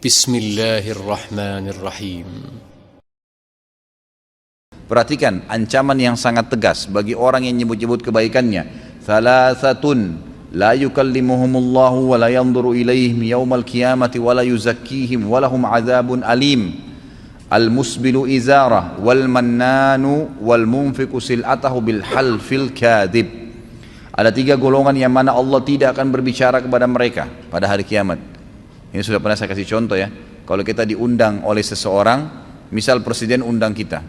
Bismillahirrahmanirrahim. Perhatikan ancaman yang sangat tegas bagi orang yang nyebut-nyebut kebaikannya. Thalathatun la yukallimuhumullahu wa la yanzuru ilaihim yaumal qiyamati wa la yuzakkihim wa lahum adzabun alim. Al-musbilu izarah wal mannanu wal munfiqu sil'atahu bil halfil kadhib. Ada tiga golongan yang mana Allah tidak akan berbicara kepada mereka pada hari kiamat. Ini sudah pernah saya kasih contoh ya. Kalau kita diundang oleh seseorang, misal presiden undang kita,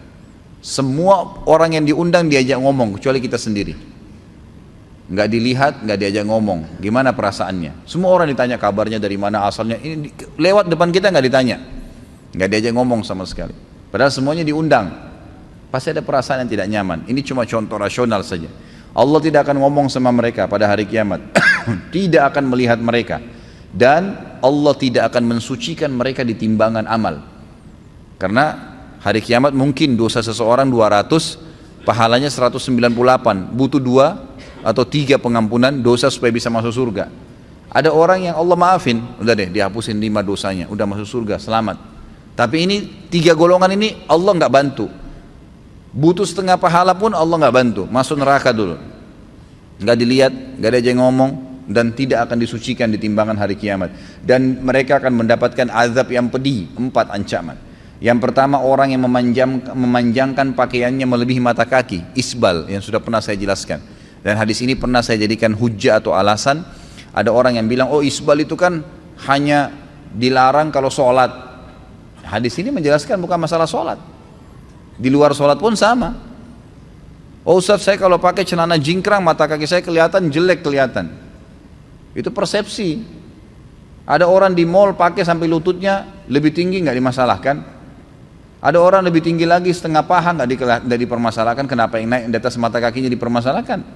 semua orang yang diundang diajak ngomong kecuali kita sendiri. Nggak dilihat, nggak diajak ngomong. Gimana perasaannya? Semua orang ditanya kabarnya, dari mana asalnya. Ini lewat depan kita nggak ditanya, nggak diajak ngomong sama sekali. Padahal semuanya diundang. Pasti ada perasaan yang tidak nyaman. Ini cuma contoh rasional saja. Allah tidak akan ngomong sama mereka pada hari kiamat. Tidak akan melihat mereka. Dan Allah tidak akan mensucikan mereka di timbangan amal. Karena hari kiamat mungkin dosa seseorang 200, pahalanya 198. Butuh 2 atau 3 pengampunan dosa supaya bisa masuk surga. Ada orang yang Allah maafin, udah deh dihapusin 5 dosanya, udah masuk surga, selamat. Tapi ini 3 golongan ini Allah nggak bantu. Butuh setengah pahala pun Allah nggak bantu, masuk neraka dulu. Nggak dilihat, nggak ada yang ngomong, dan tidak akan disucikan di timbangan hari kiamat. Dan mereka akan mendapatkan azab yang pedih, 4 ancaman. Yang pertama, orang yang memanjangkan pakaiannya melebihi mata kaki, isbal, yang sudah pernah saya jelaskan. Dan hadis ini pernah saya jadikan hujjah atau alasan. Ada orang yang bilang, oh isbal itu kan hanya dilarang kalau sholat. Hadis ini menjelaskan bukan masalah sholat, di luar sholat pun sama. Oh Ustaz, saya kalau pakai celana jingkrang mata kaki saya kelihatan jelek, kelihatan. Itu persepsi. Ada orang di mall pakai sampai lututnya lebih tinggi, nggak dimasalahkan. Ada orang lebih tinggi lagi setengah paha, nggak dipermasalahkan. Kenapa yang naik di atas mata kakinya dipermasalahkan?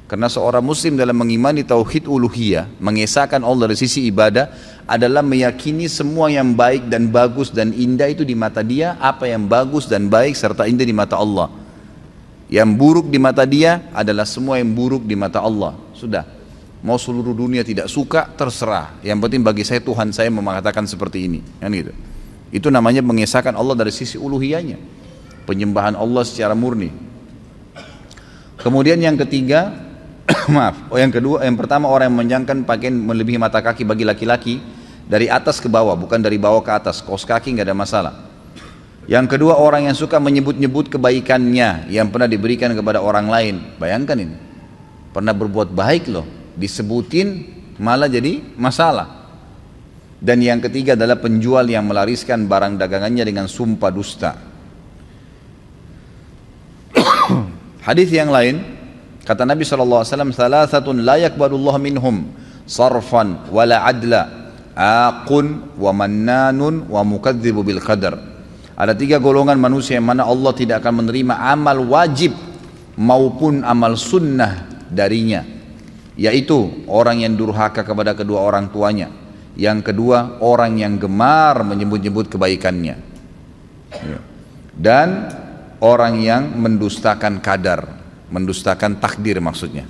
Karena seorang muslim dalam mengimani tauhid uluhiyah, mengesahkan Allah dari sisi ibadah, adalah meyakini semua yang baik dan bagus dan indah itu di mata dia, apa yang bagus dan baik serta indah di mata Allah. Yang buruk di mata dia adalah semua yang buruk di mata Allah. Sudah. Mau seluruh dunia tidak suka, terserah. Yang penting bagi saya, Tuhan saya mengatakan seperti ini, kan gitu. Itu namanya mengesahkan Allah dari sisi uluhiyahnya, penyembahan Allah secara murni. Kemudian yang ketiga, yang pertama, orang yang memanjangkan pakaian melebihi mata kaki bagi laki-laki dari atas ke bawah, bukan dari bawah ke atas. Kaos kaki nggak ada masalah. Yang kedua, orang yang suka menyebut-nyebut kebaikannya yang pernah diberikan kepada orang lain. Bayangkan ini, pernah berbuat baik loh, disebutin malah jadi masalah. Dan yang ketiga adalah penjual yang melariskan barang dagangannya dengan sumpah dusta. Hadis yang lain, kata Nabi SAW, thalathatun la yakbalullah minhum sarfan wala adla aqun wa mannanun wa mukadzibu bil qadar. Ada 3 golongan manusia yang mana Allah tidak akan menerima amal wajib maupun amal sunnah darinya, yaitu orang yang durhaka kepada kedua orang tuanya. Yang kedua, orang yang gemar menyebut-nyebut kebaikannya, dan orang yang mendustakan kadar, mendustakan takdir maksudnya.